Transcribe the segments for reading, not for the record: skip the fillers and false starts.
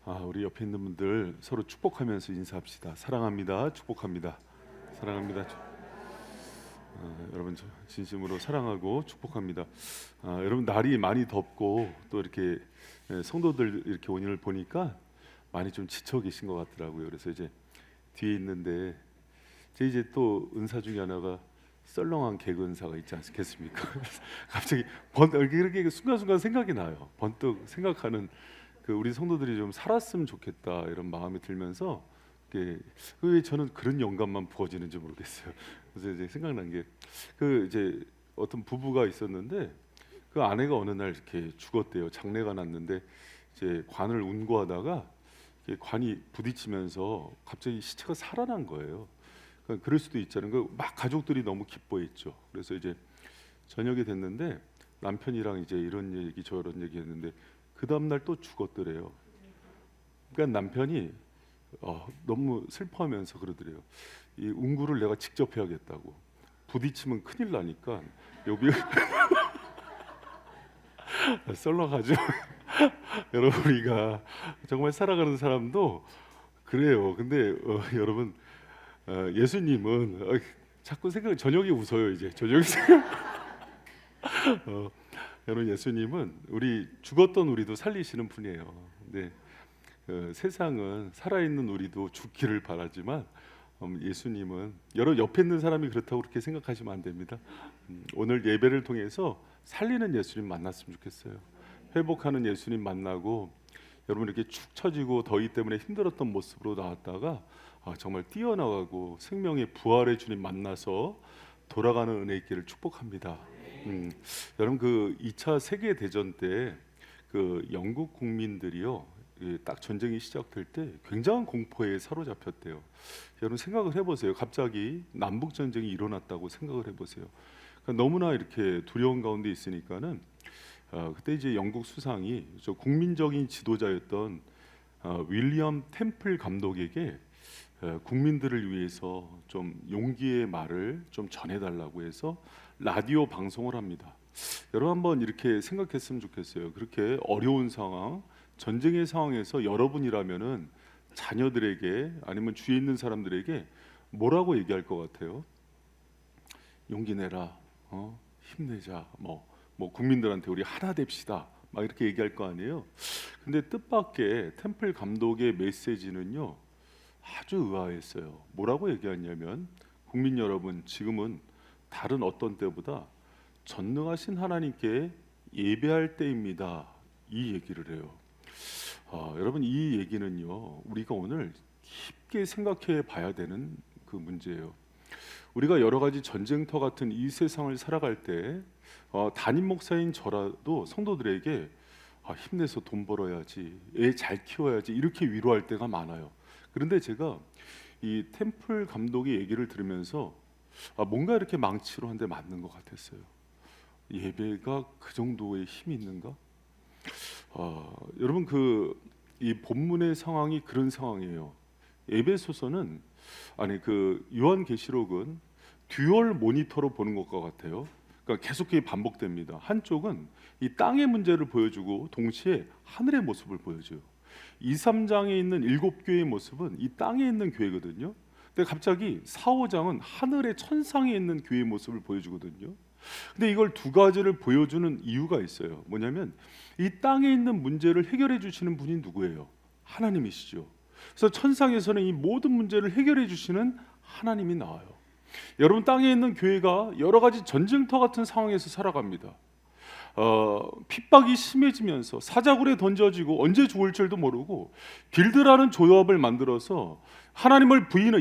우리 옆에 있는 분들 서로 축복하면서 인사합시다. 사랑합니다. 축복합니다. 사랑합니다. 여러분 진심으로 사랑하고 축복합니다. 여러분 날이 많이 덥고 또 이렇게 성도들 이렇게 오늘 보니까 많이 좀 지쳐 계신 것 같더라고요. 그래서 이제 뒤에 있는데 이제 또 은사 중에 하나가 썰렁한 개그 은사가 있지 않겠습니까? 갑자기 이렇게 순간순간 생각이 나요. 번뜩 생각하는 우리 성도들이 좀 살았으면 좋겠다 이런 마음이 들면서 왜 저는 그런 영감만 부어지는지 모르겠어요. 그래서 이제 생각난 게 이제 어떤 부부가 있었는데 그 아내가 어느 날 이렇게 죽었대요. 장례가 났는데 이제 관을 운구하다가 관이 부딪히면서 갑자기 시체가 살아난 거예요. 그러니까 그럴 수도 있잖아요. 막 가족들이 너무 기뻐했죠. 그래서 이제 저녁이 됐는데 남편이랑 이제 이런 얘기 저런 얘기 했는데 그 다음 날 또 죽었더래요. 그러니까 남편이 너무 슬퍼하면서 그러더래요. 이 운구를 내가 직접 해야겠다고. 부딪히면 큰일 나니까 여기 썰렁하죠. 여러분 우리가 정말 살아가는 사람도 그래요. 근데 여러분 예수님은 자꾸 저녁에 웃어요. 이제 저녁에 여러분 예수님은 우리 죽었던 우리도 살리시는 분이에요. 근데 세상은 살아있는 우리도 죽기를 바라지만 예수님은 여러분 옆에 있는 사람이 그렇다고 그렇게 생각하시면 안 됩니다. 오늘 예배를 통해서 살리는 예수님 만났으면 좋겠어요. 회복하는 예수님 만나고 여러분 이렇게 축 처지고 더위 때문에 힘들었던 모습으로 나왔다가 정말 뛰어나가고 생명의 부활의 주님 만나서 돌아가는 은혜 있기를 축복합니다. 여러분 2차 세계 대전 때 영국 국민들이요 딱 전쟁이 시작될 때 굉장한 공포에 사로잡혔대요. 여러분 생각을 해보세요. 갑자기 남북 전쟁이 일어났다고 생각을 해보세요. 그러니까 너무나 이렇게 두려운 가운데 있으니까는 그때 이제 영국 수상이 국민적인 지도자였던 윌리엄 템플 감독에게 국민들을 위해서 좀 용기의 말을 좀 전해달라고 해서 라디오 방송을 합니다. 여러분 한번 이렇게 생각했으면 좋겠어요. 그렇게 어려운 상황, 전쟁의 상황에서 여러분이라면은 자녀들에게 아니면 주위에 있는 사람들에게 뭐라고 얘기할 것 같아요? 용기 내라, 힘내자, 뭐 국민들한테 우리 하나 됩시다, 막 이렇게 얘기할 거 아니에요. 근데 뜻밖의 템플 감독의 메시지는요 아주 의아했어요. 뭐라고 얘기하냐면 국민 여러분, 지금은 다른 어떤 때보다 전능하신 하나님께 예배할 때입니다. 이 얘기를 해요. 여러분 이 얘기는요 우리가 오늘 깊게 생각해 봐야 되는 문제예요. 우리가 여러 가지 전쟁터 같은 이 세상을 살아갈 때 담임 목사인 저라도 성도들에게 힘내서 돈 벌어야지, 애 잘 키워야지 이렇게 위로할 때가 많아요. 그런데 제가 이 템플 감독의 얘기를 들으면서 뭔가 이렇게 망치로 한 대 맞는 것 같았어요. 예배가 그 정도의 힘이 있는가? 여러분 이 본문의 상황이 그런 상황이에요. 에베소서는 요한계시록은 듀얼 모니터로 보는 것과 같아요. 그러니까 계속 반복됩니다. 한쪽은 이 땅의 문제를 보여주고 동시에 하늘의 모습을 보여줘요. 2, 3장에 있는 7교회의 모습은 이 땅에 있는 교회거든요. 근데 갑자기 4, 5장은 하늘의 천상에 있는 교회의 모습을 보여주거든요. 근데 이걸 두 가지를 보여주는 이유가 있어요. 뭐냐면 이 땅에 있는 문제를 해결해 주시는 분이 누구예요? 하나님이시죠. 그래서 천상에서는 이 모든 문제를 해결해 주시는 하나님이 나와요. 여러분 땅에 있는 교회가 여러 가지 전쟁터 같은 상황에서 살아갑니다. 핍박이 심해지면서 사자굴에 던져지고 언제 죽을 줄도 모르고 길드라는 조합을 만들어서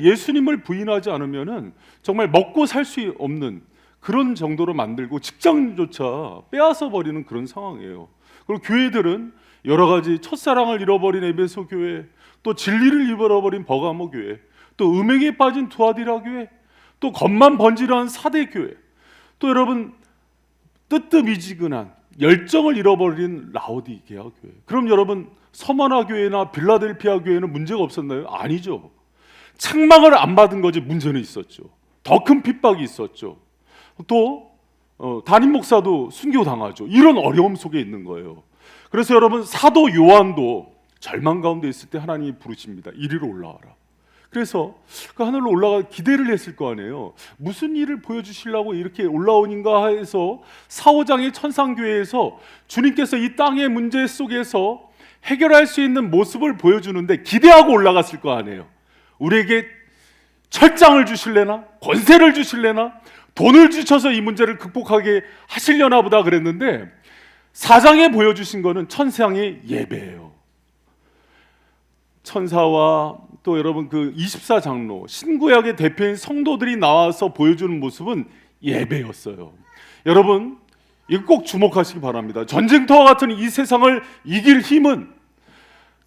예수님을 부인하지 않으면은 정말 먹고 살 수 없는 그런 정도로 만들고 직장조차 빼앗아 버리는 그런 상황이에요. 그리고 교회들은 여러 가지 첫사랑을 잃어버린 에베소 교회, 또 진리를 잃어버린 버가모 교회, 또 음행에 빠진 투아디라 교회, 또 겉만 번지르한 사대 교회, 또 여러분 뜨뜻미지근한 열정을 잃어버린 라오디게아 교회. 그럼 여러분 서머나 교회나 빌라델피아 교회는 문제가 없었나요? 아니죠. 책망을 안 받은 거지 문제는 있었죠. 더 큰 핍박이 있었죠. 또 담임 목사도 순교당하죠. 이런 어려움 속에 있는 거예요. 그래서 여러분 사도 요한도 절망 가운데 있을 때 하나님이 부르십니다. 이리로 올라와라. 그래서 그 하늘로 올라가 기대를 했을 거 아니에요. 무슨 일을 보여주시려고 이렇게 올라오는가 해서 사오장의 천상교회에서 주님께서 이 땅의 문제 속에서 해결할 수 있는 모습을 보여주는데 기대하고 올라갔을 거 아니에요. 우리에게 철장을 주실래나? 권세를 주실래나? 돈을 주셔서 이 문제를 극복하게 하시려나 보다 그랬는데, 사장에 보여주신 거는 천상의 예배예요. 천사와 또 여러분 그 24장로 신구약의 대표인 성도들이 나와서 보여주는 모습은 예배였어요. 여러분 이거 꼭 주목하시기 바랍니다. 전쟁터와 같은 이 세상을 이길 힘은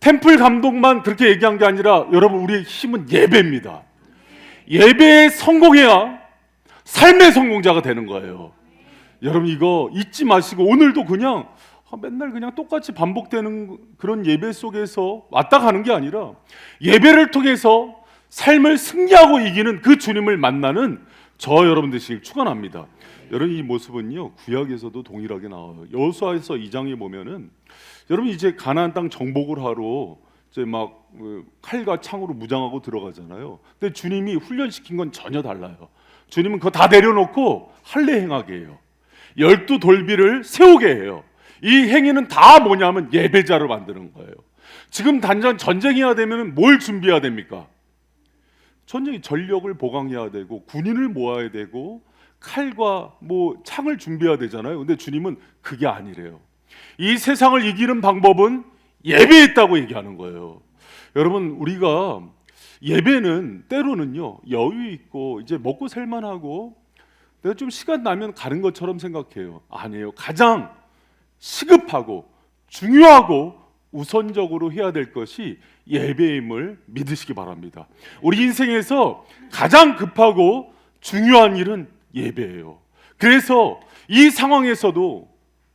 템플 감독만 그렇게 얘기한 게 아니라 여러분 우리의 힘은 예배입니다. 예배에 성공해야 삶의 성공자가 되는 거예요. 여러분 이거 잊지 마시고 오늘도 그냥 맨날 그냥 똑같이 반복되는 그런 예배 속에서 왔다 가는 게 아니라 예배를 통해서 삶을 승리하고 이기는 그 주님을 만나는 저 여러분 되시길 축원합니다. 여러분 이 모습은요 구약에서도 동일하게 나와요. 여호수아에서 2장에 보면은 여러분 이제 가나안 땅 정복을 하러 이제 막 칼과 창으로 무장하고 들어가잖아요. 근데 주님이 훈련시킨 건 전혀 달라요. 주님은 그거 다 내려놓고 할례 행하게 해요. 12돌비를 세우게 해요. 이 행위는 다 뭐냐면 예배자를 만드는 거예요. 지금 단전 전쟁해야 되면 뭘 준비해야 됩니까? 전쟁이 전력을 보강해야 되고 군인을 모아야 되고 칼과 뭐 창을 준비해야 되잖아요. 근데 주님은 그게 아니래요. 이 세상을 이기는 방법은 예배에 있다고 얘기하는 거예요. 여러분 우리가 예배는 때로는요 여유 있고 이제 먹고 살만하고 내가 좀 시간 나면 가는 것처럼 생각해요. 아니에요. 가장 시급하고 중요하고 우선적으로 해야 될 것이 예배임을 믿으시기 바랍니다. 우리 인생에서 가장 급하고 중요한 일은 예배예요. 그래서 이 상황에서도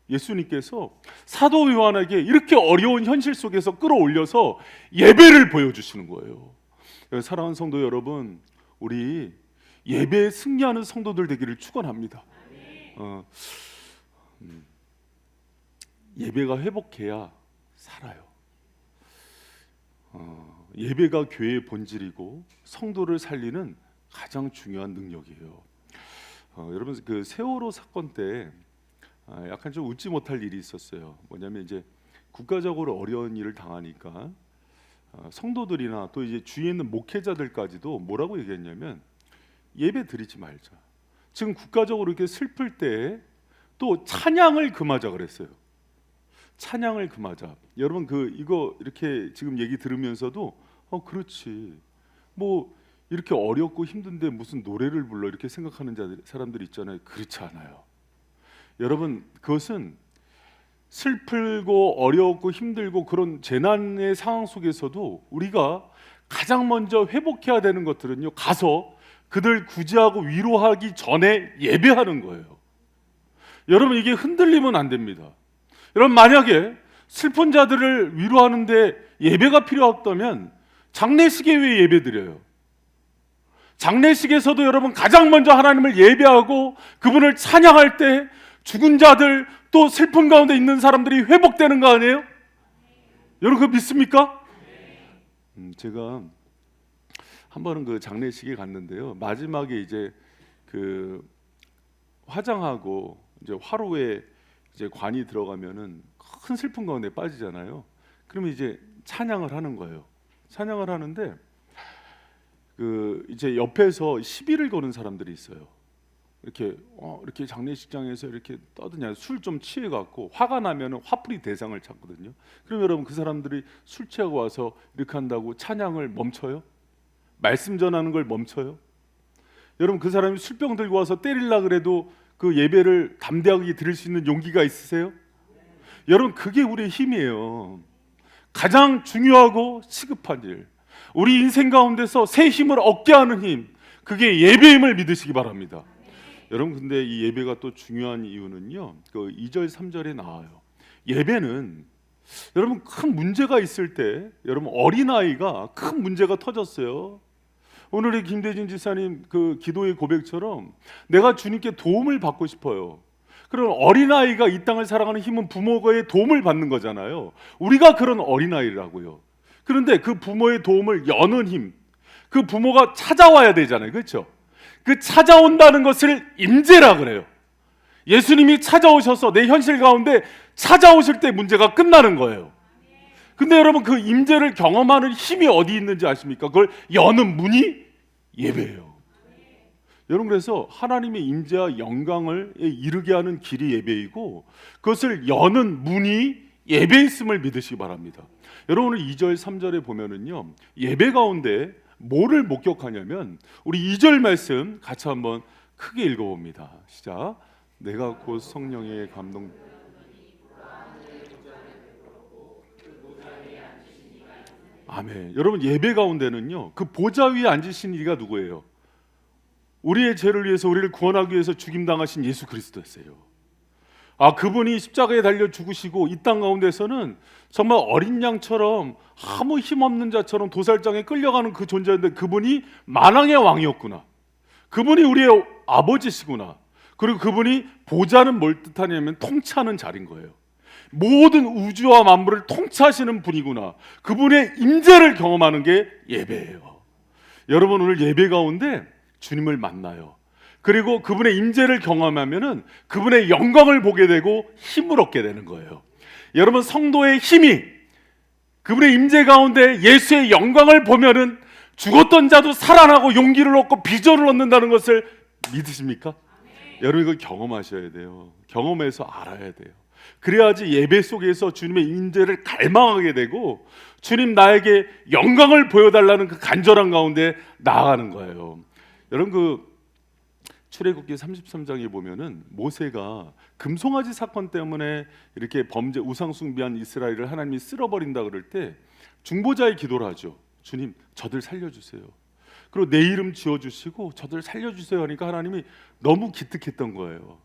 예수님께서 사도 요한에게 이렇게 어려운 현실 속에서 끌어올려서 예배를 보여주시는 거예요. 사랑하는 성도 여러분, 우리 예배에 승리하는 성도들 되기를 축원합니다. 예배가 회복해야 살아요. 예배가 교회의 본질이고 성도를 살리는 가장 중요한 능력이에요. 여러분 그 세월호 사건 때 약간 좀 웃지 못할 일이 있었어요. 뭐냐면 이제 국가적으로 어려운 일을 당하니까 성도들이나 또 이제 주위에 있는 목회자들까지도 뭐라고 얘기했냐면 예배 드리지 말자. 지금 국가적으로 이렇게 슬플 때 또 찬양을 금하자 그랬어요. 찬양을 금하자. 여러분 그 이거 이렇게 지금 얘기 들으면서도 그렇지. 뭐 이렇게 어렵고 힘든데 무슨 노래를 불러 이렇게 생각하는 사람들 있잖아요. 그렇지 않아요. 여러분 그것은 슬프고 어렵고 힘들고 그런 재난의 상황 속에서도 우리가 가장 먼저 회복해야 되는 것들은요 가서 그들 구제하고 위로하기 전에 예배하는 거예요. 여러분 이게 흔들리면 안 됩니다. 여러분 만약에 슬픈 자들을 위로하는데 예배가 필요하다면 장례식에 왜 예배 드려요? 장례식에서도 여러분 가장 먼저 하나님을 예배하고 그분을 찬양할 때 죽은 자들 또 슬픔 가운데 있는 사람들이 회복되는 거 아니에요? 여러분 그거 믿습니까? 제가 한 번은 그 장례식에 갔는데요. 마지막에 이제 그 화장하고 이제 화로에 이제 관이 들어가면은 큰 슬픔 가운데 빠지잖아요. 그러면 이제 찬양을 하는 거예요. 찬양을 하는데 그 이제 옆에서 시비를 거는 사람들이 있어요. 이렇게 장례식장에서 이렇게 떠드냐 술 좀 취해 갖고 화가 나면은 화풀이 대상을 찾거든요. 그럼 여러분 그 사람들이 술 취하고 와서 이렇게 한다고 찬양을 멈춰요? 말씀 전하는 걸 멈춰요? 여러분 그 사람이 술병 들고 와서 때리려 그래도 그 예배를 담대하게 드릴 수 있는 용기가 있으세요? 여러분 그게 우리의 힘이에요. 가장 중요하고 시급한 일, 우리 인생 가운데서 새 힘을 얻게 하는 힘, 그게 예배임을 믿으시기 바랍니다. 여러분 근데 이 예배가 또 중요한 이유는요 그 2절 3절에 나와요. 예배는 여러분 큰 문제가 있을 때, 여러분 어린아이가 큰 문제가 터졌어요. 오늘의 김대진 지사님 그 기도의 고백처럼 내가 주님께 도움을 받고 싶어요. 그런 어린아이가 이 땅을 살아가는 힘은 부모의 도움을 받는 거잖아요. 우리가 그런 어린아이라고요. 그런데 그 부모의 도움을 여는 힘, 그 부모가 찾아와야 되잖아요. 그렇죠? 그 찾아온다는 것을 임재라 그래요. 예수님이 찾아오셔서 내 현실 가운데 찾아오실 때 문제가 끝나는 거예요. 근데 여러분, 그 임재를 경험하는 힘이 어디 있는지 아십니까? 그걸 여는 문이 예배예요. 여러분, 그래서 하나님의 임재와 영광을 이르게 하는 길이 예배이고, 그것을 여는 문이 예배있음을 믿으시기 바랍니다. 여러분, 오늘 2절 3절에 보면은요, 예배 가운데 뭐를 목격하냐면, 우리 2절 말씀 같이 한번 크게 읽어봅니다. 시작. 내가 곧 성령의 감동. 아멘. 여러분, 예배 가운데는요, 그 보좌 위에 앉으신 이가 누구예요? 우리의 죄를 위해서, 우리를 구원하기 위해서 죽임당하신 예수 그리스도였어요. 그분이 십자가에 달려 죽으시고 이 땅 가운데서는 정말 어린 양처럼 아무 힘없는 자처럼 도살장에 끌려가는 그 존재인데, 그분이 만왕의 왕이었구나. 그분이 우리의 아버지시구나. 그리고 그분이 보좌는 뭘 뜻하냐면 통치하는 자리인 거예요. 모든 우주와 만물을 통치하시는 분이구나. 그분의 임재를 경험하는 게 예배예요. 여러분, 오늘 예배 가운데 주님을 만나요. 그리고 그분의 임재를 경험하면은 그분의 영광을 보게 되고 힘을 얻게 되는 거예요. 여러분, 성도의 힘이 그분의 임재 가운데 예수의 영광을 보면은 죽었던 자도 살아나고 용기를 얻고 비전을 얻는다는 것을 믿으십니까? 여러분, 이걸 경험하셔야 돼요. 경험해서 알아야 돼요. 그래야지 예배 속에서 주님의 임재를 갈망하게 되고, 주님 나에게 영광을 보여달라는 그 간절한 가운데 나아가는 거예요. 여러분, 그 출애굽기 33장에 보면은 모세가 금송아지 사건 때문에 이렇게 범죄 우상 숭배한 이스라엘을 하나님이 쓸어버린다 그럴 때 중보자의 기도를 하죠. 주님, 저들 살려주세요. 그리고 내 이름 지어주시고 저들 살려주세요 하니까 하나님이 너무 기특했던 거예요.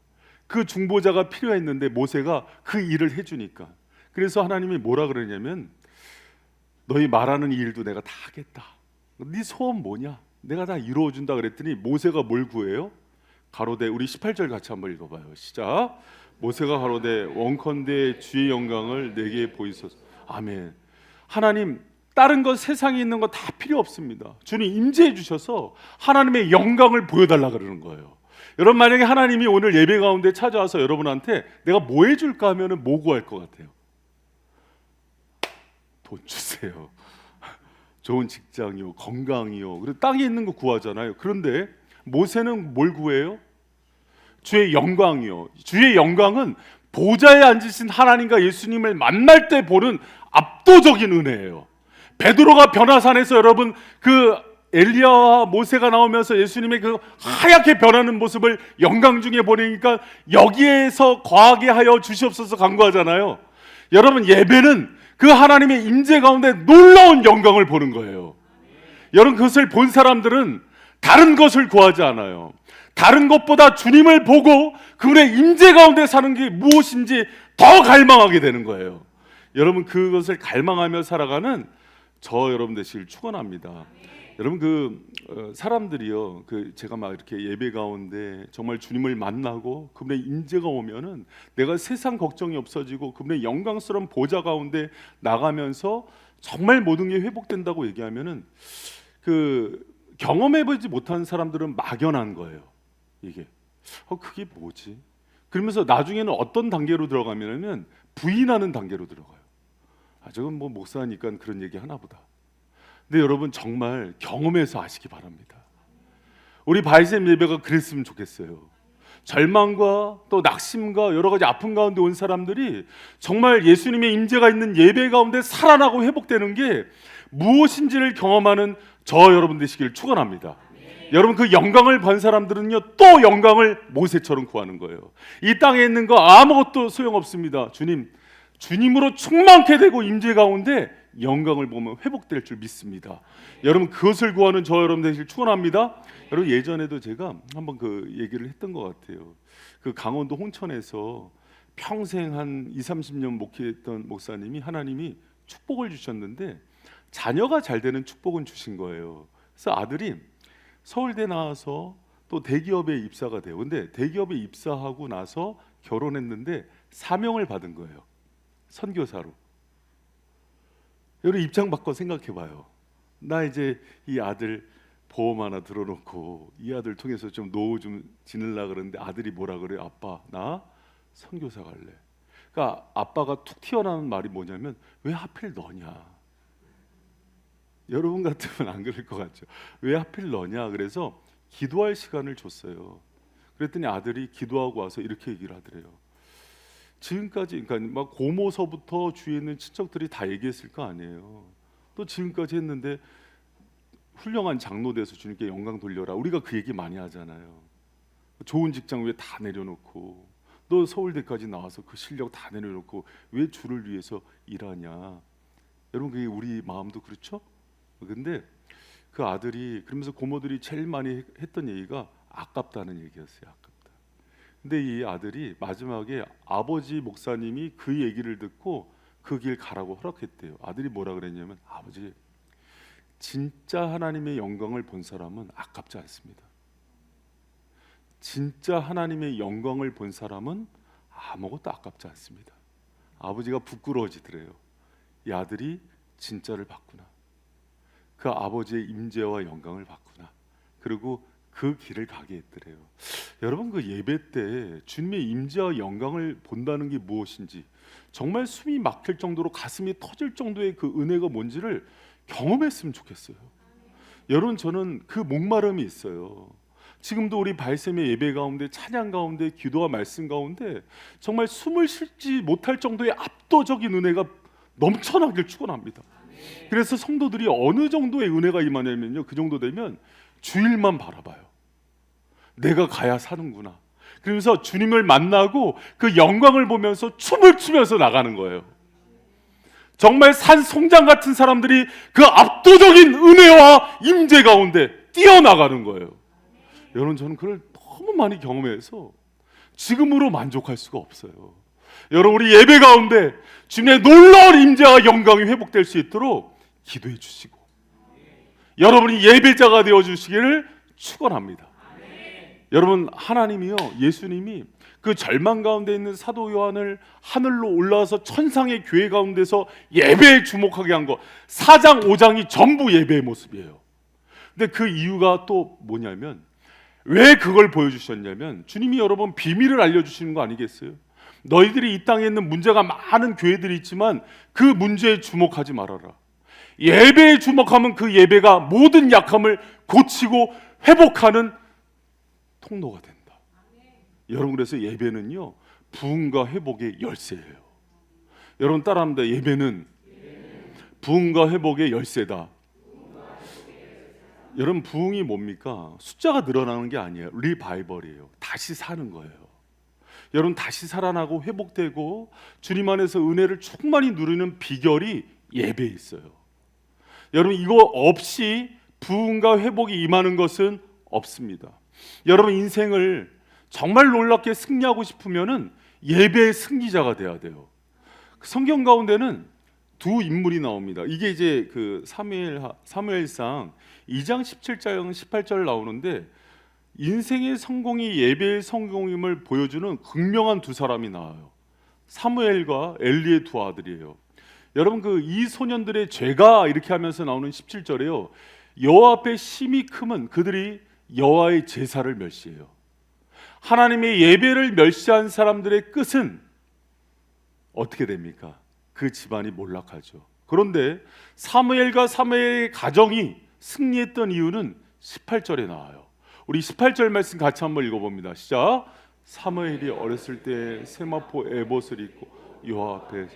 그 중보자가 필요했는데 모세가 그 일을 해주니까. 그래서 하나님이 뭐라 그러냐면, 너희 말하는 이 일도 내가 다 하겠다. 네 소원 뭐냐? 내가 다 이루어준다 그랬더니 모세가 뭘 구해요? 가로되, 우리 18절 같이 한번 읽어봐요. 시작. 모세가 가로되, 원컨대 주의 영광을 내게 보이소서. 아멘. 하나님, 다른 것 세상에 있는 거 다 필요 없습니다. 주님 임재해 주셔서 하나님의 영광을 보여달라 그러는 거예요. 여러분, 만약에 하나님이 오늘 예배 가운데 찾아와서 여러분한테 내가 뭐 해줄까 하면은 뭐 구할 것 같아요? 돈 주세요. 좋은 직장이요, 건강이요, 그리고 땅에 있는 거 구하잖아요. 그런데 모세는 뭘 구해요? 주의 영광이요. 주의 영광은 보좌에 앉으신 하나님과 예수님을 만날 때 보는 압도적인 은혜예요. 베드로가 변화산에서 여러분 그 엘리야와 모세가 나오면서 예수님의 그 하얗게 변하는 모습을 영광 중에 보니까 여기에서 거하게 하여 주시옵소서 간구하잖아요. 여러분, 예배는 그 하나님의 임재 가운데 놀라운 영광을 보는 거예요. 여러분, 그것을 본 사람들은 다른 것을 구하지 않아요. 다른 것보다 주님을 보고 그분의 임재 가운데 사는 게 무엇인지 더 갈망하게 되는 거예요. 여러분, 그것을 갈망하며 살아가는 저 여러분 되시길 축원합니다. 여러분, 사람들이요, 제가 막 이렇게 예배 가운데 정말 주님을 만나고 그분의 임재가 오면은 내가 세상 걱정이 없어지고 그분의 영광스러운 보좌 가운데 나가면서 정말 모든 게 회복된다고 얘기하면은 경험해보지 못한 사람들은 막연한 거예요. 이게 그게 뭐지? 그러면서 나중에는 어떤 단계로 들어가면은 부인하는 단계로 들어가요. 저건 뭐 목사니까 그런 얘기 하나 보다. 근데 여러분, 정말 경험해서 아시기 바랍니다. 우리 바이샘 예배가 그랬으면 좋겠어요. 절망과 또 낙심과 여러 가지 아픔 가운데 온 사람들이 정말 예수님의 임재가 있는 예배 가운데 살아나고 회복되는 게 무엇인지를 경험하는 저 여러분 되시길 축원합니다. 여러분, 그 영광을 본 사람들은요, 또 영광을 모세처럼 구하는 거예요. 이 땅에 있는 거 아무것도 소용없습니다. 주님으로 충만케 되고 임재 가운데 영광을 보면 회복될 줄 믿습니다. 여러분, 그것을 구하는 저 여러분 되시길 축원합니다. 여러분, 예전에도 제가 한번 그 얘기를 했던 것 같아요. 그 강원도 홍천에서 평생 한 20-30년 목회했던 목사님이 하나님이 축복을 주셨는데 자녀가 잘 되는 축복은 주신 거예요. 그래서 아들이 서울대 나와서 또 대기업에 입사가 돼요. 근데 대기업에 입사하고 나서 결혼했는데 사명을 받은 거예요. 선교사로. 여러분 입장 바꿔 생각해봐요. 나 이제 이 아들 보험 하나 들어놓고 이 아들 통해서 좀 노후 좀 지내려고 그러는데 아들이 뭐라 그래요? 아빠 나 선교사 갈래. 그러니까 아빠가 툭 튀어나오는 말이 뭐냐면 왜 하필 너냐. 여러분 같으면 안 그럴 것 같죠. 왜 하필 너냐. 그래서 기도할 시간을 줬어요. 그랬더니 아들이 기도하고 와서 이렇게 얘기를 하더래요. 지금까지 그러니까 막 고모서부터 주위에 있는 친척들이 다 얘기했을 거 아니에요. 또 지금까지 했는데 훌륭한 장로 돼서 주님께 영광 돌려라. 우리가 그 얘기 많이 하잖아요. 좋은 직장 위에 다 내려놓고 너 서울대까지 나와서 그 실력 다 내려놓고 왜 주를 위해서 일하냐. 여러분 그게 우리 마음도 그렇죠? 근데 그 아들이 그러면서 고모들이 제일 많이 했던 얘기가 아깝다는 얘기였어요. 아깝다. 근데 이 아들이 마지막에 아버지 목사님이 그 얘기를 듣고 그 길 가라고 허락했대요. 아들이 뭐라 그랬냐면 아버지 진짜 하나님의 영광을 본 사람은 아깝지 않습니다. 진짜 하나님의 영광을 본 사람은 아무것도 아깝지 않습니다. 아버지가 부끄러워지더래요. 이 아들이 진짜를 봤구나. 그 아버지의 임재와 영광을 봤구나. 그리고 그 길을 가게 했더래요. 여러분 그 예배 때 주님의 임재와 영광을 본다는 게 무엇인지 정말 숨이 막힐 정도로 가슴이 터질 정도의 그 은혜가 뭔지를 경험했으면 좋겠어요. 여러분 저는 그 목마름이 있어요. 지금도 우리 발샘의 예배 가운데 찬양 가운데 기도와 말씀 가운데 정말 숨을 쉬지 못할 정도의 압도적인 은혜가 넘쳐나길 축원합니다. 그래서 성도들이 어느 정도의 은혜가 임하냐면요, 그 정도 되면 주일만 바라봐요. 내가 가야 사는구나. 그러면서 주님을 만나고 그 영광을 보면서 춤을 추면서 나가는 거예요. 정말 산송장 같은 사람들이 그 압도적인 은혜와 임재 가운데 뛰어나가는 거예요. 여러분 저는 그걸 너무 많이 경험해서 지금으로 만족할 수가 없어요. 여러분 우리 예배 가운데 주님의 놀라운 임재와 영광이 회복될 수 있도록 기도해 주시고 여러분이 예배자가 되어 주시기를 축원합니다. 여러분 하나님이요, 예수님이 그 절망 가운데 있는 사도 요한을 하늘로 올라와서 천상의 교회 가운데서 예배에 주목하게 한 거 4장 5장이 전부 예배의 모습이에요. 근데 그 이유가 또 뭐냐면 왜 그걸 보여주셨냐면 주님이 여러분 비밀을 알려주시는 거 아니겠어요? 너희들이 이 땅에 있는 문제가 많은 교회들이 있지만 그 문제에 주목하지 말아라. 예배에 주목하면 그 예배가 모든 약함을 고치고 회복하는 통로가 된다. 여러분 그래서 예배는요 부흥과 회복의 열쇠예요. 여러분 따라합니다. 예배는 부흥과 회복의 열쇠다. 여러분 부흥이 뭡니까? 숫자가 늘어나는 게 아니에요. 리바이벌이에요. 다시 사는 거예요. 여러분 다시 살아나고 회복되고 주님 안에서 은혜를 충만히 누리는 비결이 예배에 있어요. 여러분 이거 없이 부흥과 회복이 임하는 것은 없습니다. 여러분 인생을 정말 놀랍게 승리하고 싶으면은 예배의 승리자가 돼야 돼요. 성경 가운데는 두 인물이 나옵니다. 이게 이제 그 사무엘상 2장 17장 18절 나오는데 인생의 성공이 예배의 성공임을 보여주는 극명한 두 사람이 나와요. 사무엘과 엘리의 두 아들이에요. 여러분 그 이 소년들의 죄가 이렇게 하면서 나오는 17절에요. 여호와 앞에 심히 크면 그들이 여호와의 제사를 멸시해요. 하나님의 예배를 멸시한 사람들의 끝은 어떻게 됩니까? 그 집안이 몰락하죠. 그런데 사무엘과 사무엘의 가정이 승리했던 이유는 18절에 나와요. 우리 18절 말씀 같이 한번 읽어봅니다. 시작. 사무엘이 어렸을 때 세마포 에봇을 입고 여호와 앞에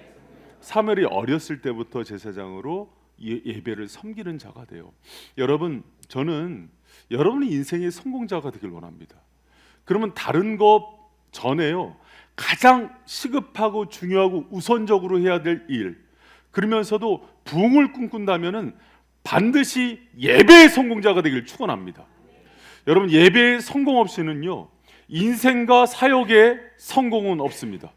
사무엘이 어렸을 때부터 제사장으로 예배를 섬기는 자가 돼요. 여러분 저는 여러분이 인생의 성공자가 되길 원합니다. 그러면 다른 것 전에요 가장 시급하고 중요하고 우선적으로 해야 될 일, 그러면서도 부흥을 꿈꾼다면은 반드시 예배의 성공자가 되길 축원합니다. 여러분 예배의 성공 없이는요 인생과 사역의 성공은 없습니다.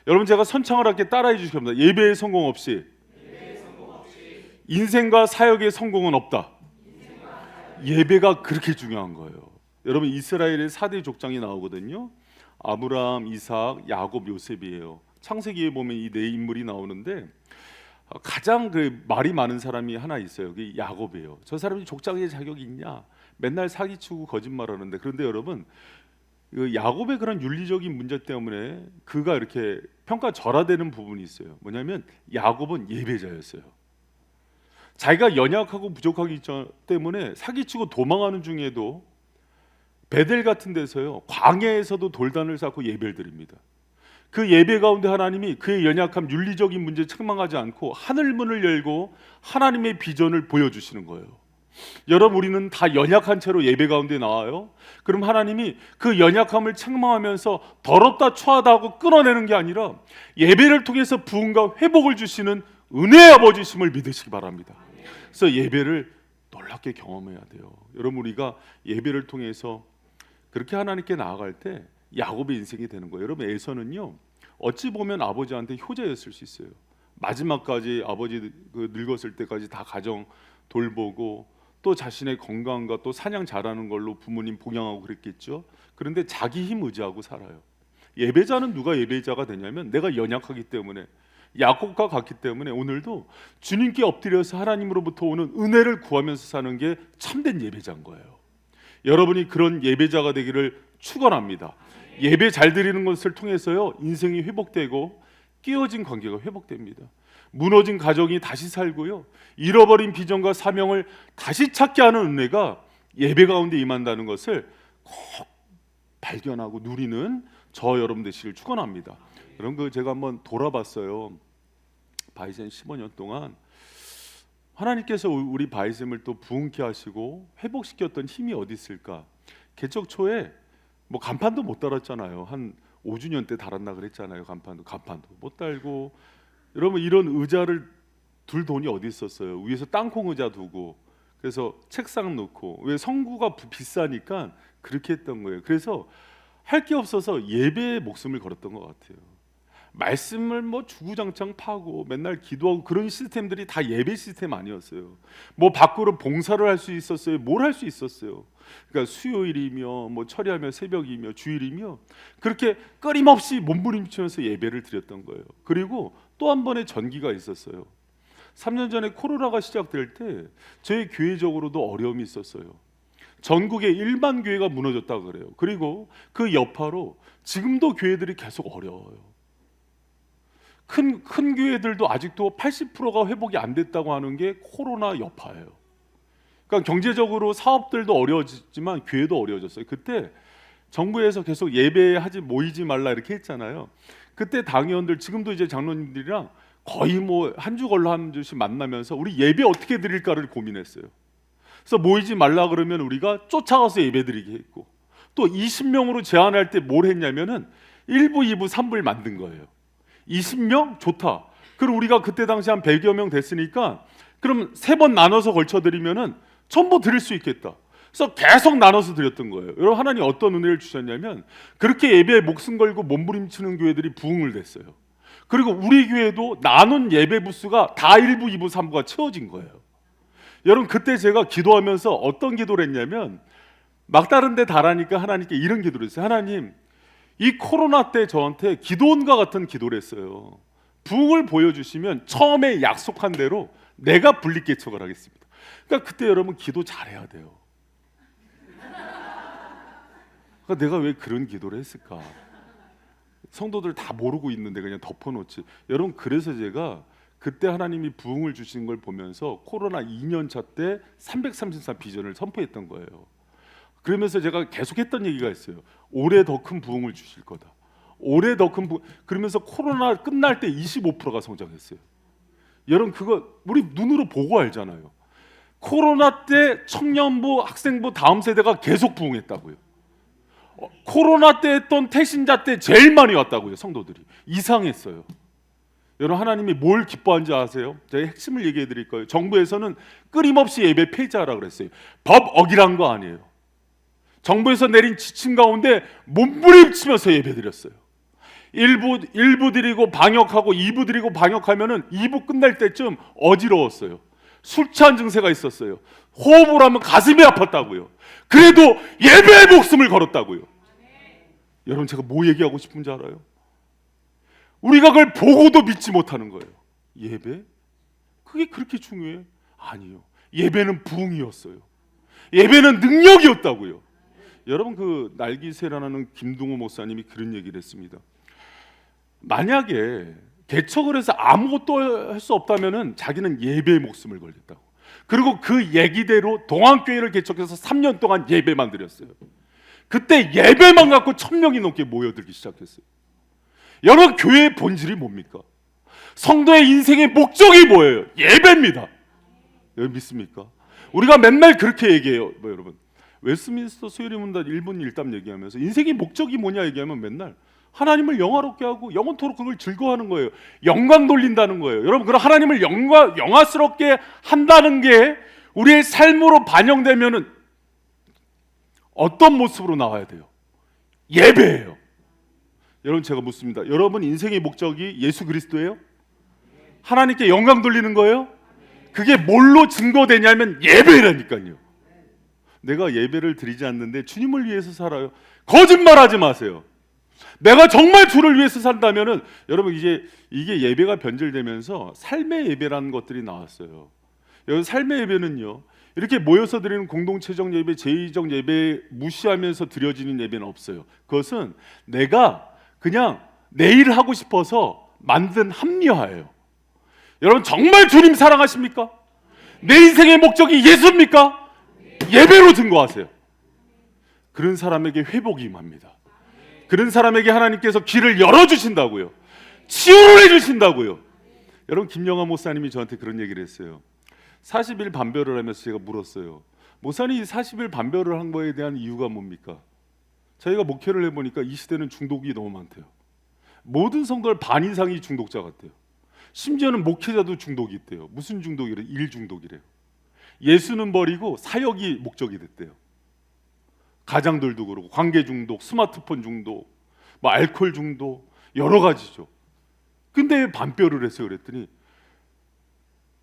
여러분 제가 선창을 할게 따라해 주시기 바랍니다. 예배의 성공 없이 인생과 사역의 성공은 없다. 예배가 그렇게 중요한 거예요. 여러분 이스라엘의 4대 족장이 나오거든요. 아브라함, 이삭, 야곱, 요셉이에요. 창세기에 보면 이 네 인물이 나오는데 가장 그 말이 많은 사람이 하나 있어요. 그게 야곱이에요. 저 사람이 족장의 자격이 있냐? 맨날 사기치고 거짓말하는데, 그런데 여러분, 그 야곱의 그런 윤리적인 문제 때문에 그가 이렇게 평가절하되는 부분이 있어요. 뭐냐면 야곱은 예배자였어요. 자기가 연약하고 부족하기 때문에 사기치고 도망하는 중에도 베델 같은 데서요, 광야에서도 돌단을 쌓고 예배를 드립니다. 그 예배 가운데 하나님이 그의 연약함, 윤리적인 문제 책망하지 않고 하늘문을 열고 하나님의 비전을 보여주시는 거예요. 여러분, 우리는 다 연약한 채로 예배 가운데 나와요. 그럼 하나님이 그 연약함을 책망하면서 더럽다 추하다 하고 끊어내는 게 아니라 예배를 통해서 부흥과 회복을 주시는 은혜의 아버지심을 믿으시기 바랍니다. 그래서 예배를 놀랍게 경험해야 돼요. 여러분, 우리가 예배를 통해서 그렇게 하나님께 나아갈 때 야곱의 인생이 되는 거예요. 여러분, 에서는요, 어찌 보면 아버지한테 효자였을 수 있어요. 마지막까지 아버지 그 늙었을 때까지 다 가정 돌보고 또 자신의 건강과 또 사냥 잘하는 걸로 부모님 봉양하고 그랬겠죠. 그런데 자기 힘 의지하고 살아요. 예배자는 누가 예배자가 되냐면 내가 연약하기 때문에, 야곱과 같기 때문에 오늘도 주님께 엎드려서 하나님으로부터 오는 은혜를 구하면서 사는 게 참된 예배자인 거예요. 여러분이 그런 예배자가 되기를 축원합니다. 예배 잘 드리는 것을 통해서요, 인생이 회복되고 깨어진 관계가 회복됩니다. 무너진 가정이 다시 살고요, 잃어버린 비전과 사명을 다시 찾게 하는 은혜가 예배 가운데 임한다는 것을 꼭 발견하고 누리는 저 여러분 되시길 축원합니다. 여러분, 제가 한번 돌아봤어요. 바이센 15년 동안 하나님께서 우리 바이셈을 또 부흥케 하시고 회복시켰던 힘이 어디 있을까? 개척 초에 뭐 간판도 못 달았잖아요. 한 5주년 때 달았나 그랬잖아요. 간판도 못 달고. 여러분, 이런 의자를 둘 돈이 어디 있었어요? 위에서 땅콩 의자 두고, 그래서 책상 놓고, 왜 성구가 비싸니까 그렇게 했던 거예요. 그래서 할 게 없어서 예배에 목숨을 걸었던 것 같아요. 말씀을 뭐 주구장창 파고 맨날 기도하고 그런 시스템들이 다 예배 시스템 아니었어요. 뭐 밖으로 봉사를 할 수 있었어요. 뭘 할 수 있었어요. 그러니까 수요일이며 뭐 철야며 새벽이며 주일이며 그렇게 끊임없이 몸부림치면서 예배를 드렸던 거예요. 그리고 또 한 번의 전기가 있었어요. 3년 전에 코로나가 시작될 때 저희 교회적으로도 어려움이 있었어요. 전국의 일반 교회가 무너졌다 그래요. 그리고 그 여파로 지금도 교회들이 계속 어려워요. 큰 교회들도 아직도 80%가 회복이 안 됐다고 하는 게 코로나 여파예요. 그러니까 경제적으로 사업들도 어려워지지만 교회도 어려워졌어요. 그때 정부에서 계속 예배하지 모이지 말라 이렇게 했잖아요. 그때 당의원들, 지금도 이제 장로님들이랑 거의 뭐 한 주 걸러 한 주씩 만나면서 우리 예배 어떻게 드릴까를 고민했어요. 그래서 모이지 말라 그러면 우리가 쫓아가서 예배 드리게 했고, 또 20명으로 제한할 때 뭘 했냐면은 1부, 2부, 3부를 만든 거예요. 20명? 좋다. 그럼 우리가 그때 당시 한 100여 명 됐으니까 그럼 3번 나눠서 걸쳐 드리면은 전부 드릴 수 있겠다. 그래서 계속 나눠서 드렸던 거예요. 여러분, 하나님 어떤 은혜를 주셨냐면 그렇게 예배에 목숨 걸고 몸부림치는 교회들이 부흥을 됐어요. 그리고 우리 교회도 나눈 예배 부수가 다 1부, 2부, 3부가 채워진 거예요. 여러분, 그때 제가 기도하면서 어떤 기도를 했냐면 막다른 데 달하니까 하나님께 이런 기도를 했어요. 하나님, 이 코로나 때 저한테 기도원과 같은 기도를 했어요. 부흥을 보여주시면 처음에 약속한 대로 내가 분립개척을 하겠습니다. 그러니까 그때 여러분 기도 잘해야 돼요. 그러니까 내가 왜 그런 기도를 했을까? 성도들 다 모르고 있는데 그냥 덮어놓지. 여러분, 그래서 제가 그때 하나님이 부흥을 주신 걸 보면서 코로나 2년차 때 334 비전을 선포했던 거예요. 그러면서 제가 계속했던 얘기가 있어요. 올해 더 큰 부흥을 주실 거다. 올해 더 큰 부흥. 그러면서 코로나 끝날 때 25%가 성장했어요. 여러분, 그거 우리 눈으로 보고 알잖아요. 코로나 때 청년부, 학생부 다음 세대가 계속 부흥했다고요. 코로나 때 했던 태신자 때 제일 많이 왔다고요. 성도들이 이상했어요. 여러분, 하나님이 뭘 기뻐하는지 아세요? 제가 핵심을 얘기해 드릴 거예요. 정부에서는 끊임없이 예배 폐지하라 그랬어요. 법 어기란 거 아니에요. 정부에서 내린 지침 가운데 몸부림치면서 예배 드렸어요. 1부 드리고 방역하고 2부 드리고 방역하면은 2부 끝날 때쯤 어지러웠어요. 술 취한 증세가 있었어요. 호흡을 하면 가슴이 아팠다고요. 그래도 예배의 목숨을 걸었다고요. 여러분 제가 뭐 얘기하고 싶은지 알아요? 우리가 그걸 보고도 믿지 못하는 거예요. 예배? 그게 그렇게 중요해? 아니요. 예배는 부흥이었어요. 예배는 능력이었다고요. 여러분 그 날기세라는 김동호 목사님이 그런 얘기를 했습니다. 만약에 개척을 해서 아무것도 할 수 없다면은 자기는 예배에 목숨을 걸겠다고. 그리고 그 얘기대로 동안교회를 개척해서 3년 동안 예배만 드렸어요. 그때 예배만 갖고 1,000명이 넘게 모여들기 시작했어요. 여러분 교회의 본질이 뭡니까? 성도의 인생의 목적이 뭐예요? 예배입니다. 여러분 믿습니까? 우리가 맨날 그렇게 얘기해요. 여러분 웨스트민스터 수요일문단 1분 1답 얘기하면서 인생의 목적이 뭐냐 얘기하면 맨날 하나님을 영화롭게 하고 영원토록 그걸 즐거워하는 거예요. 영광 돌린다는 거예요. 여러분 그럼 하나님을 영화스럽게 한다는 게 우리의 삶으로 반영되면은 어떤 모습으로 나와야 돼요? 예배예요. 여러분 제가 묻습니다. 여러분 인생의 목적이 예수 그리스도예요? 하나님께 영광 돌리는 거예요? 그게 뭘로 증거되냐면 예배라니까요. 내가 예배를 드리지 않는데 주님을 위해서 살아요. 거짓말하지 마세요. 내가 정말 주를 위해서 산다면은 여러분 이제 이게 예배가 변질되면서 삶의 예배라는 것들이 나왔어요. 여기 삶의 예배는요. 이렇게 모여서 드리는 공동체적 예배, 제의적 예배 무시하면서 드려지는 예배는 없어요. 그것은 내가 그냥 내일 하고 싶어서 만든 합리화예요. 여러분 정말 주님 사랑하십니까? 내 인생의 목적이 예수입니까? 예배로 증거하세요. 그런 사람에게 회복이 임합니다. 그런 사람에게 하나님께서 길을 열어주신다고요. 치유를 해주신다고요. 여러분 김영하 목사님이 저한테 그런 얘기를 했어요. 40일 반별을 하면서 제가 물었어요. 목사님 40일 반별을 한 거에 대한 이유가 뭡니까? 저희가 목회를 해보니까 이 시대는 중독이 너무 많대요. 모든 성도들 반 이상이 중독자 같대요. 심지어는 목회자도 중독이 있대요. 무슨 중독이래요? 일 중독이래요. 예수는 버리고 사역이 목적이 됐대요. 가장들도 그러고 관계 중독, 스마트폰 중독, 뭐 알코올 중독 여러 가지죠. 근데 왜 반별을 했어요? 그랬더니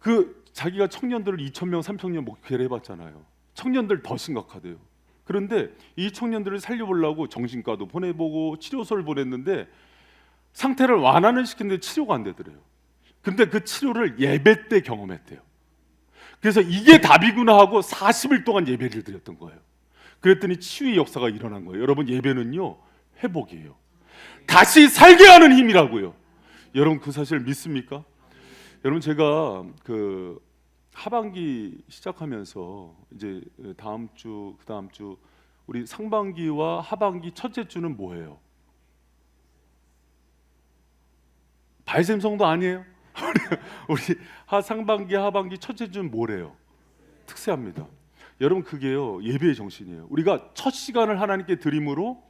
그 자기가 청년들을 2,000명, 3,000명 목회를 해봤잖아요. 청년들 더 심각하대요. 그런데 이 청년들을 살려보려고 정신과도 보내보고 치료소를 보냈는데 상태를 완화는 시키는데 치료가 안 되더래요. 근데 그 치료를 예배 때 경험했대요. 그래서 이게 답이구나 하고 40일 동안 예배를 드렸던 거예요. 그랬더니 치유의 역사가 일어난 거예요. 여러분 예배는요 회복이에요. 다시 살게 하는 힘이라고요. 여러분 그 사실 믿습니까? 여러분 제가 그 하반기 시작하면서 이제 다음 주 그다음 주 우리 상반기와 하반기 첫째 주는 뭐예요? 발샘성도 아니에요? 우리 상반기 하반기 첫째 주는 뭐래요? 특세합니다. 여러분 그게요 예배의 정신이에요. 우리가 첫 시간을 하나님께 드림으로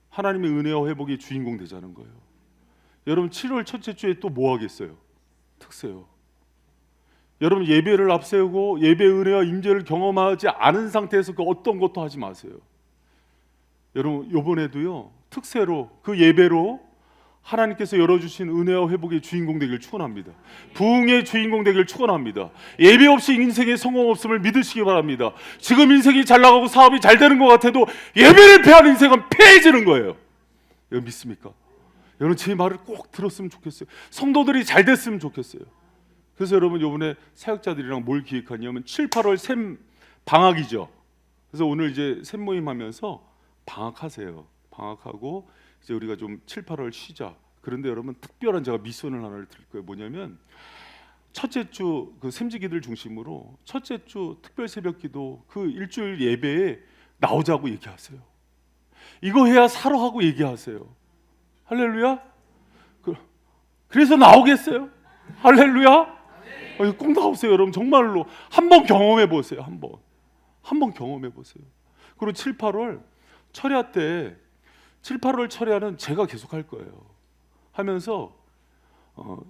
하나님의 은혜와 회복의 주인공 되자는 거예요. 여러분 7월 첫째 주에 또 뭐 하겠어요? 특세요. 여러분 예배를 앞세우고 예배 은혜와 임재를 경험하지 않은 상태에서 그 어떤 것도 하지 마세요. 여러분 이번에도요 특세로 그 예배로 하나님께서 열어주신 은혜와 회복의 주인공 되길 축원합니다. 부흥의 주인공 되길 축원합니다. 예배 없이 인생에 성공 없음을 믿으시기 바랍니다. 지금 인생이 잘 나가고 사업이 잘 되는 것 같아도 예배를 패하는 인생은 패해지는 거예요. 여러분 믿습니까? 여러분 제 말을 꼭 들었으면 좋겠어요. 성도들이 잘 됐으면 좋겠어요. 그래서 여러분 이번에 사역자들이랑 뭘 기획하냐면 7, 8월 샘 방학이죠. 그래서 오늘 이제 샘 모임 하면서 방학하세요. 방학하고 이제 우리가 좀 7, 8월 쉬자. 그런데 여러분 특별한 제가 미션을 하나를 드릴 거예요. 뭐냐면 첫째 주 그 샘지기들 중심으로 첫째 주 특별 새벽기도 그 일주일 예배에 나오자고 얘기하세요. 이거 해야 살아 하고 얘기하세요. 할렐루야. 그래서 나오겠어요? 할렐루야. 꼭 나오세요 여러분. 정말로 한번 경험해 보세요. 한번 경험해 보세요. 그리고 7, 8월 철야 때 7, 8월 철야는 제가 계속 할 거예요. 하면서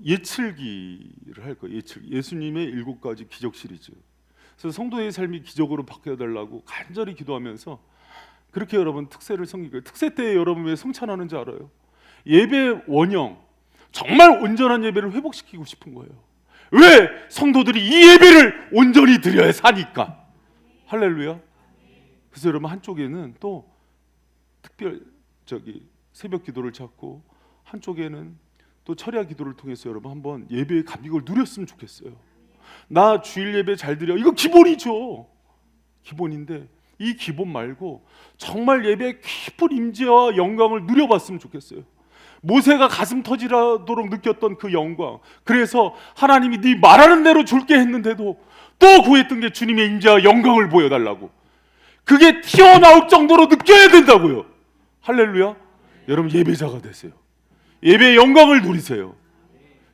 예칠기를 할 거예요. 예수님의 7가지 기적 시리즈. 그래서 성도의 삶이 기적으로 바뀌어달라고 간절히 기도하면서 그렇게 여러분 특세를 섬기고 특세 때 여러분 왜 성찬하는지 알아요? 예배 원형 정말 온전한 예배를 회복시키고 싶은 거예요. 왜? 성도들이 이 예배를 온전히 드려야 사니까. 할렐루야. 그래서 여러분 한쪽에는 또 특별 새벽 기도를 찾고 한쪽에는 또 철야 기도를 통해서 여러분 한번 예배의 감격을 누렸으면 좋겠어요. 나 주일 예배 잘 드려, 이거 기본이죠. 기본인데 이 기본 말고 정말 예배의 깊은 임재와 영광을 누려봤으면 좋겠어요. 모세가 가슴 터지도록 느꼈던 그 영광, 그래서 하나님이 네 말하는 대로 줄게 했는데도 또 구했던 게 주님의 임재와 영광을 보여달라고. 그게 튀어나올 정도로 느껴야 된다고요. 할렐루야. 여러분 예배자가 되세요. 예배의 영광을 누리세요.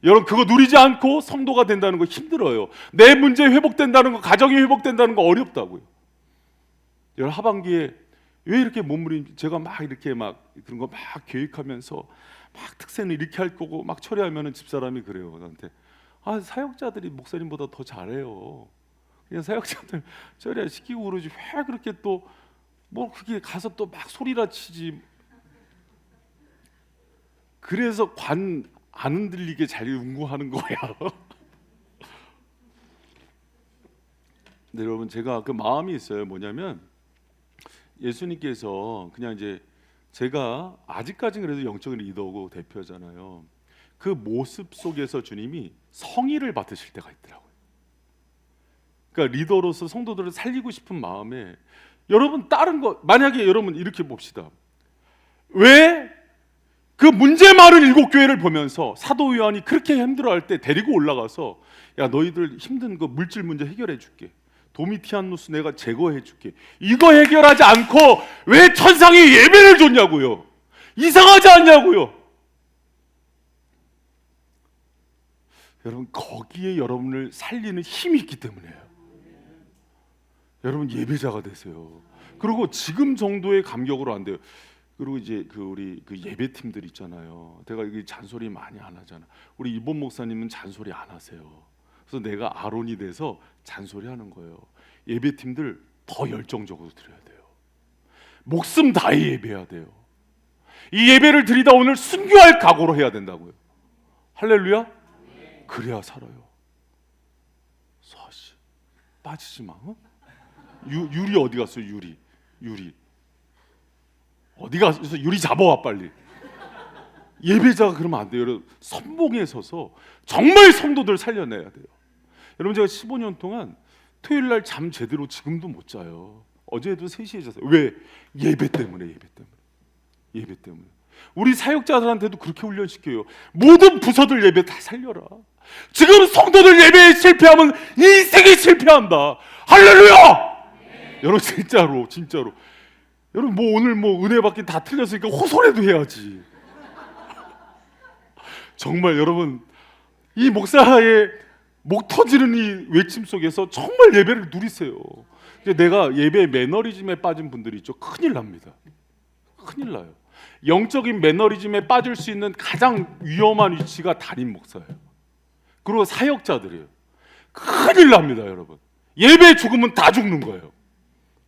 여러분 그거 누리지 않고 성도가 된다는 거 힘들어요. 내 문제 회복된다는 거, 가정이 회복된다는 거 어렵다고요. 여러분 하반기에 왜 이렇게 몸부림, 제가 막 이렇게 막 그런 거 막 계획하면서 막 특세는 이렇게 할 거고 막 처리하면은 집사람이 그래요 나한테. 아, 사역자들이 목사님보다 더 잘해요. 그냥 사역자들 처리 시키고 그러지 왜 그렇게 또 뭐 그게 가서 또 막 소리라 치지. 그래서 관 안 흔들리게 잘 운구하는 거야. 근데 여러분 제가 그 마음이 있어요. 뭐냐면 예수님께서 그냥 이제 제가 아직까지는 그래도 영적인 리더고 대표잖아요. 그 모습 속에서 주님이 성의를 받으실 때가 있더라고요. 그러니까 리더로서 성도들을 살리고 싶은 마음에 여러분 다른 거 만약에 여러분 이렇게 봅시다. 왜 그 문제 많은 7교회를 보면서 사도 요한이 그렇게 힘들어할 때 데리고 올라가서 야 너희들 힘든 거 물질 문제 해결해 줄게. 도미티안누스 내가 제거해 줄게. 이거 해결하지 않고 왜 천상에 예배를 줬냐고요. 이상하지 않냐고요. 여러분 거기에 여러분을 살리는 힘이 있기 때문에요. 여러분 예배자가 되세요. 그리고 지금 정도의 감격으로 안 돼요. 그리고 이제 우리 예배팀들 있잖아요. 내가 여기 잔소리 많이 안 하잖아. 우리 이본 목사님은 잔소리 안 하세요. 그래서 내가 아론이 돼서 잔소리 하는 거예요. 예배팀들 더 열정적으로 드려야 돼요. 목숨 다해 예배해야 돼요. 이 예배를 드리다 오늘 순교할 각오로 해야 된다고요. 할렐루야. 그래야 살아요. 사실 빠지지 마. 어? 유리 어디 갔어? 유리 어디 가서 유리 잡아와 빨리. 예배자가 그러면 안 돼요. 여러분 선봉에 서서 정말 성도들 살려내야 돼요. 여러분 제가 15년 동안 토요일 날 잠 제대로 지금도 못 자요. 어제도 3시에 잤어요. 왜? 예배 때문에. 우리 사역자들한테도 그렇게 훈련시켜요. 모든 부서들 예배 다 살려라. 지금 성도들 예배에 실패하면 인생이 실패한다. 할렐루야. 여러분 진짜로 여러분 뭐 오늘 뭐 은혜 받긴 다 틀렸으니까 호소라도 해야지. 정말 여러분 이 목사의 목 터지는 이 외침 속에서 정말 예배를 누리세요. 내가 예배 매너리즘에 빠진 분들이 있죠. 큰일 납니다. 큰일 나요. 영적인 매너리즘에 빠질 수 있는 가장 위험한 위치가 담임 목사예요. 그리고 사역자들이에요. 큰일 납니다, 여러분. 예배 죽으면 다 죽는 거예요.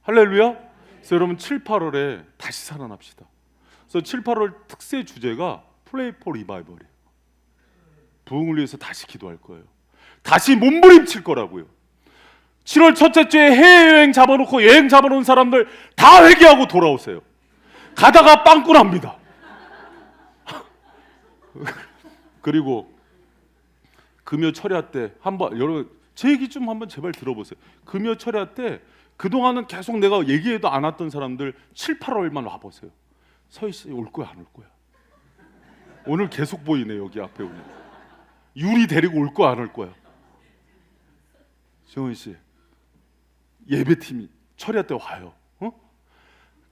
할렐루야. 그래서 여러분 7, 8월에 다시 살아납시다. 그래서 7, 8월 특세 주제가 Pray for Revival이에요. 부흥을 위해서 다시 기도할 거예요. 다시 몸부림칠 거라고요. 7월 첫째 주에 해외여행 잡아놓고 여행 잡아놓은 사람들 다 회개하고 돌아오세요. 가다가 빵꾸 납니다. 그리고 금요 철야 때 한번 여러분 제 얘기 좀 한번 제발 들어보세요. 금요 철야 때 그동안은 계속 내가 얘기해도 안 왔던 사람들 7, 8월만 와보세요. 서희 씨 올 거야 안 올 거야? 오늘 계속 보이네 여기 앞에 오니. 유리 데리고 올 거야 안 올 거야? 정은 씨 예배팀이 철야 때 와요. 어?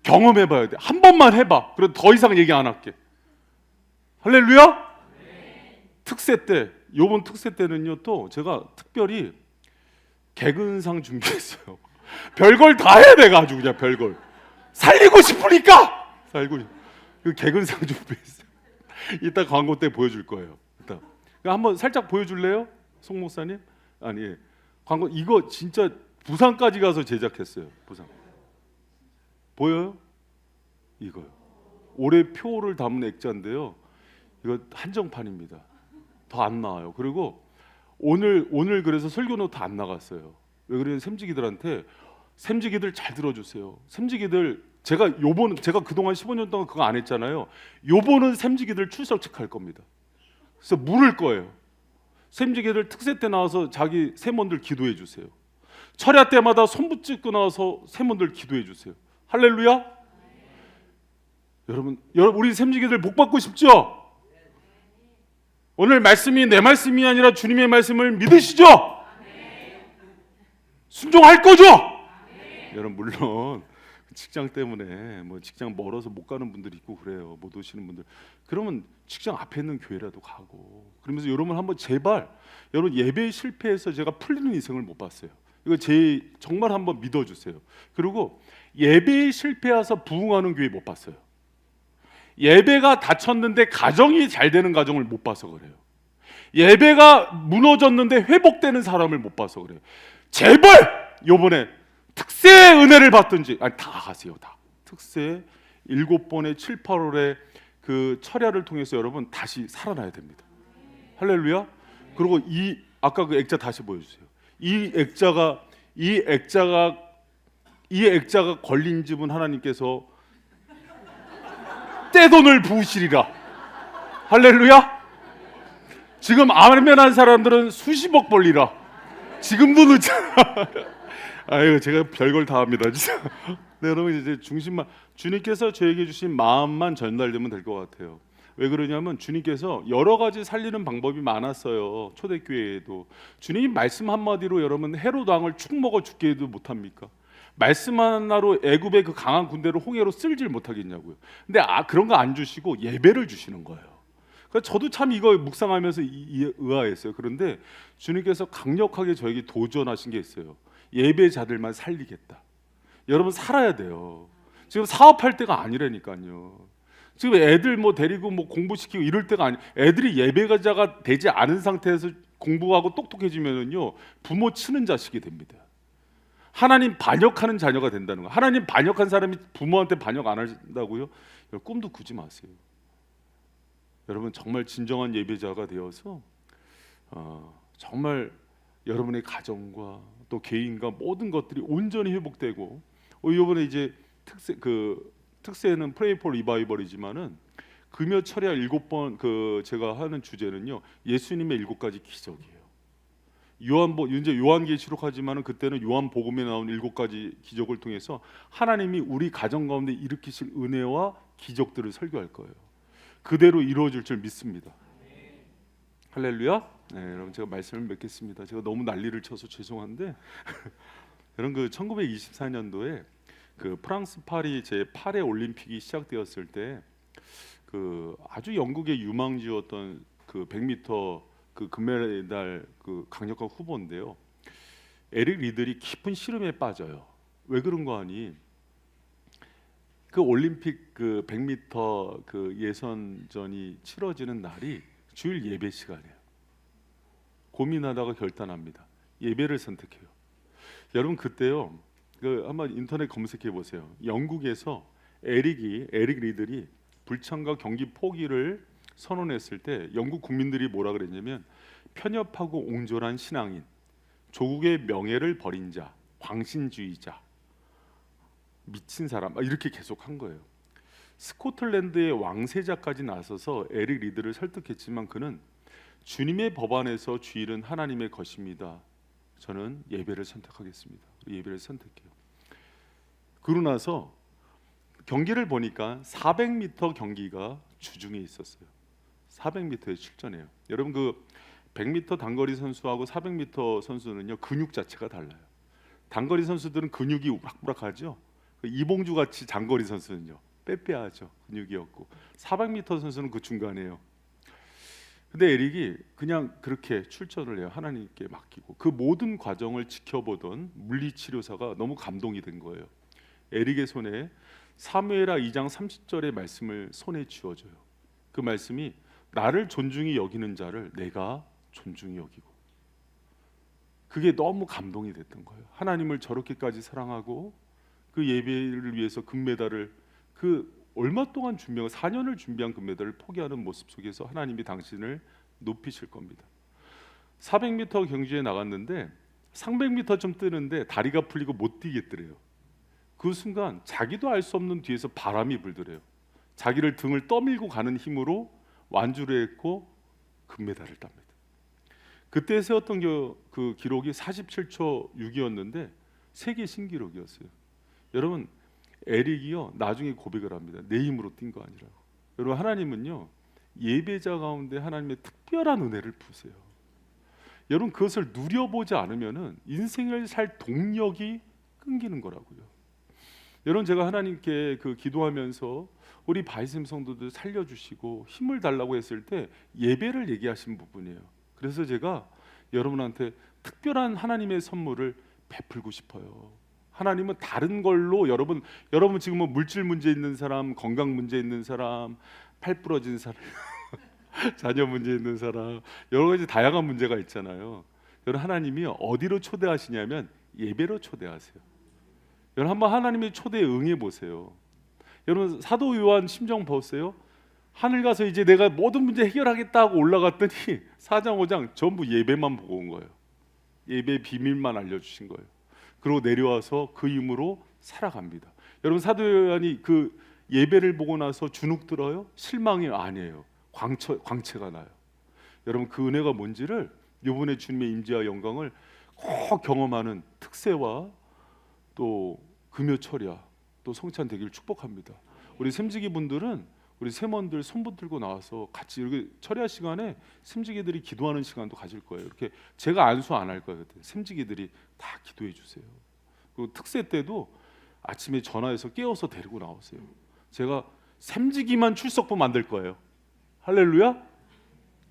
경험해봐야 돼. 한 번만 해봐. 그래 더 이상 얘기 안 할게. 할렐루야. 네. 특세 때 요번 특세 때는요 또 제가 특별히 개근상 준비했어요. 별걸 다 해 내가 아주 그냥 별걸 살리고 싶으니까 그 개근상 준비했어요. 이따 광고 때 보여줄 거예요. 이따 한번 살짝 보여줄래요, 송 목사님? 아니 예. 광고 이거 진짜 부산까지 가서 제작했어요. 부산 보여요? 이거요. 올해 표를 담은 액자인데요. 이거 한정판입니다. 더 안 나와요. 그리고 오늘 그래서 설교 노트 안 나갔어요. 왜 그러냐면 샘지기들한테 샘지기들 잘 들어주세요. 샘지기들 제가 그동안 15년 동안 그거 안 했잖아요. 요번은 샘지기들 출석 체크할 겁니다. 그래서 물을 거예요. 샘지기들 특세 때 나와서 자기 세몬들 기도해 주세요. 철야 때마다 손 붙잡고 나와서 세몬들 기도해 주세요. 할렐루야. 여러분 우리 샘지기들 복 받고 싶죠? 오늘 말씀이 내 말씀이 아니라 주님의 말씀을 믿으시죠? 순종할 거죠? 여러분 물론 직장 때문에 뭐 직장 멀어서 못 가는 분들이 있고 그래요. 못 오시는 분들. 그러면 직장 앞에 있는 교회라도 가고. 그러면서 여러분 한번 제발 여러분 예배 실패해서 제가 풀리는 인생을 못 봤어요. 이거 정말 한번 믿어주세요. 그리고 예배에 실패해서 부흥하는 교회 못 봤어요. 예배가 닫혔는데 가정이 잘 되는 가정을 못 봐서 그래요. 예배가 무너졌는데 회복되는 사람을 못 봐서 그래요. 제발 요번에 특세 은혜를 받든지 다 하세요. 다 특세 7번에 7, 8월에 그 철야를 통해서 여러분 다시 살아나야 됩니다. 할렐루야. 그리고 아까 그 액자 다시 보여주세요. 이 액자가 걸린 집은 하나님께서 떼돈을 부으시리라. 할렐루야. 지금 아멘한 사람들은 수십억 벌리라. 지금도 늦잖아. 아유 제가 별걸 다 합니다 진짜. 네, 여러분 이제 중심만 주님께서 저에게 주신 마음만 전달되면 될 것 같아요. 왜 그러냐면 주님께서 여러 가지 살리는 방법이 많았어요. 초대교회에도 주님이 말씀 한마디로 여러분 헤롯 왕을 축 먹어 죽게 해도 못합니까? 말씀 하나로 애굽의 그 강한 군대를 홍해로 쓸질 못하겠냐고요. 근데 그런 거 안 주시고 예배를 주시는 거예요. 그래서 저도 참 이거 묵상하면서 의아했어요. 그런데 주님께서 강력하게 저에게 도전하신 게 있어요. 예배자들만 살리겠다. 여러분 살아야 돼요. 지금 사업할 때가 아니라니까요. 지금 애들 뭐 데리고 뭐 공부시키고 이럴 때가 아니. 애들이 예배자가 되지 않은 상태에서 공부하고 똑똑해지면은요 부모 치는 자식이 됩니다. 하나님 반역하는 자녀가 된다는 거. 하나님 반역한 사람이 부모한테 반역 안 한다고요? 꿈도 꾸지 마세요. 여러분 정말 진정한 예배자가 되어서 정말 여러분의 가정과 또 개인과 모든 것들이 온전히 회복되고 이번에 이제 특세는 Pray for Revival이지만은 금요 철야 7번 제가 하는 주제는요 예수님의 7가지 기적이에요. 이제 요한계시록 하지만은 그때는 요한복음에 나온 7가지 기적을 통해서 하나님이 우리 가정 가운데 일으키실 은혜와 기적들을 설교할 거예요. 그대로 이루어질 줄 믿습니다. 할렐루야. 네, 여러분 제가 말씀을 맺겠습니다. 제가 너무 난리를 쳐서 죄송한데 여러분 그 1924년도에 그 프랑스 파리 제 8회 올림픽이 시작되었을 때 그 아주 영국의 유망주였던 그 100m 그 금메달 그 강력한 후보인데요. 에릭 리들이 깊은 시름에 빠져요. 왜 그런 거 아니? 그 올림픽 그 100m 그 예선전이 치러지는 날이 주일 예배 시간이에요. 고민하다가 결단합니다. 예배를 선택해요. 여러분 그때요. 한번 인터넷 검색해 보세요. 영국에서 에릭 리들이 불참과 경기 포기를 선언했을 때 영국 국민들이 뭐라 그랬냐면 편협하고 옹졸한 신앙인, 조국의 명예를 버린 자, 광신주의자, 미친 사람 이렇게 계속한 거예요. 스코틀랜드의 왕세자까지 나서서 에릭 리드를 설득했지만 그는 주님의 법안에서 주일은 하나님의 것입니다. 저는 예배를 선택하겠습니다. 예배를 선택해요. 그러고 나서 경기를 보니까 400m 경기가 주중에 있었어요. 400m에 출전해요. 여러분 그 100m 단거리 선수하고 400m 선수는요 근육 자체가 달라요. 단거리 선수들은 근육이 우락부락하죠. 이봉주 같이 장거리 선수는요 빼빼하죠. 근육이 없고 400m 선수는 그 중간이에요. 근데 에릭이 그냥 그렇게 출전을 해요. 하나님께 맡기고 그 모든 과정을 지켜보던 물리치료사가 너무 감동이 된 거예요. 에릭의 손에 사무엘하 2장 30절의 말씀을 손에 쥐어줘요. 그 말씀이 나를 존중히 여기는 자를 내가 존중히 여기고. 그게 너무 감동이 됐던 거예요. 하나님을 저렇게까지 사랑하고 그 예배를 위해서 금메달을 얼마 동안 4년을 준비한 금메달을 포기하는 모습 속에서 하나님이 당신을 높이실 겁니다. 400m 경주에 나갔는데 300m 좀 뜨는데 다리가 풀리고 못 뛰겠더래요. 그 순간 자기도 알 수 없는 뒤에서 바람이 불더래요. 자기를 등을 떠밀고 가는 힘으로 완주를 했고 금메달을 땁니다. 그때 세웠던 그 기록이 47초 6이었는데 세계 신기록이었어요. 여러분, 에릭이요 나중에 고백을 합니다. 내 힘으로 뛴 거 아니라고. 여러분, 하나님은요 예배자 가운데 하나님의 특별한 은혜를 푸세요. 여러분, 그것을 누려보지 않으면은 인생을 살 동력이 끊기는 거라고요. 여러분, 제가 하나님께 그 기도하면서 우리 바이샘 성도들 살려주시고 힘을 달라고 했을 때 예배를 얘기하신 부분이에요. 그래서 제가 여러분한테 특별한 하나님의 선물을 베풀고 싶어요. 하나님은 다른 걸로 여러분 지금 뭐 물질 문제 있는 사람, 건강 문제 있는 사람, 팔 부러진 사람, 자녀 문제 있는 사람, 여러 가지 다양한 문제가 있잖아요. 여러분, 하나님이 어디로 초대하시냐면 예배로 초대하세요. 여러분, 한번 하나님의 초대에 응해 보세요. 여러분, 사도 요한 심정 보세요. 하늘 가서 이제 내가 모든 문제 해결하겠다 하고 올라갔더니 4장 5장 전부 예배만 보고 온 거예요. 예배 비밀만 알려주신 거예요. 그리고 내려와서 그 힘으로 살아갑니다. 여러분, 사도 요한이 그 예배를 보고 나서 주눅 들어요? 실망이 아니에요. 광채가 나요. 여러분, 그 은혜가 뭔지를 이번에 주님의 임재와 영광을 꼭 경험하는 특세와 또 금요철야 또 성찬 되기를 축복합니다. 우리 샘지기 분들은 우리 세먼들 손 들고 나와서 같이 이렇게 철야 시간에 샘지기들이 기도하는 시간도 가질 거예요. 이렇게 제가 안수 안 할 거예요. 샘지기들이 다 기도해 주세요. 그리고 특세 때도 아침에 전화해서 깨워서 데리고 나오세요. 제가 샘지기만 출석부 만들 거예요. 할렐루야.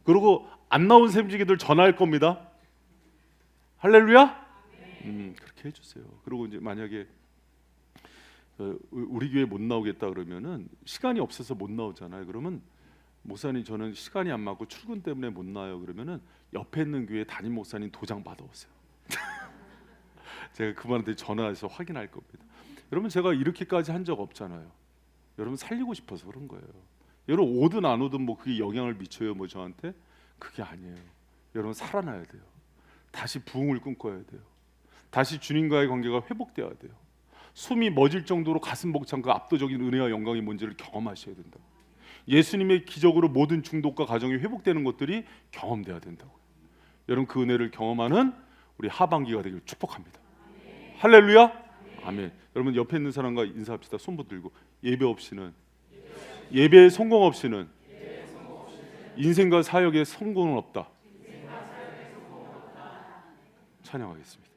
그리고 안 나온 샘지기들 전화할 겁니다. 할렐루야. 그렇게 해주세요. 그리고 이제 만약에 우리 교회 못 나오겠다 그러면은 시간이 없어서 못 나오잖아요. 그러면 목사님, 저는 시간이 안 맞고 출근 때문에 못 나와요. 그러면은 옆에 있는 교회 담임 목사님 도장 받아오세요. 제가 그분한테 전화해서 확인할 겁니다. 여러분, 제가 이렇게까지 한 적 없잖아요. 여러분, 살리고 싶어서 그런 거예요. 여러분, 오든 안 오든 뭐 그게 영향을 미쳐요 뭐 저한테? 그게 아니에요. 여러분, 살아나야 돼요. 다시 부흥을 꿈꿔야 돼요. 다시 주님과의 관계가 회복돼야 돼요. 숨이 멎을 정도로 가슴 벅찬 그 압도적인 은혜와 영광이 뭔지를 경험하셔야 된다. 예수님의 기적으로 모든 중독과 가정이 회복되는 것들이 경험돼야 된다고요. 여러분, 그 은혜를 경험하는 우리 하반기가 되길 축복합니다. 할렐루야. 아멘. 여러분, 옆에 있는 사람과 인사합시다. 손 붙들고. 예배의 성공 없이는 인생과 사역의 성공은 없다. 찬양하겠습니다.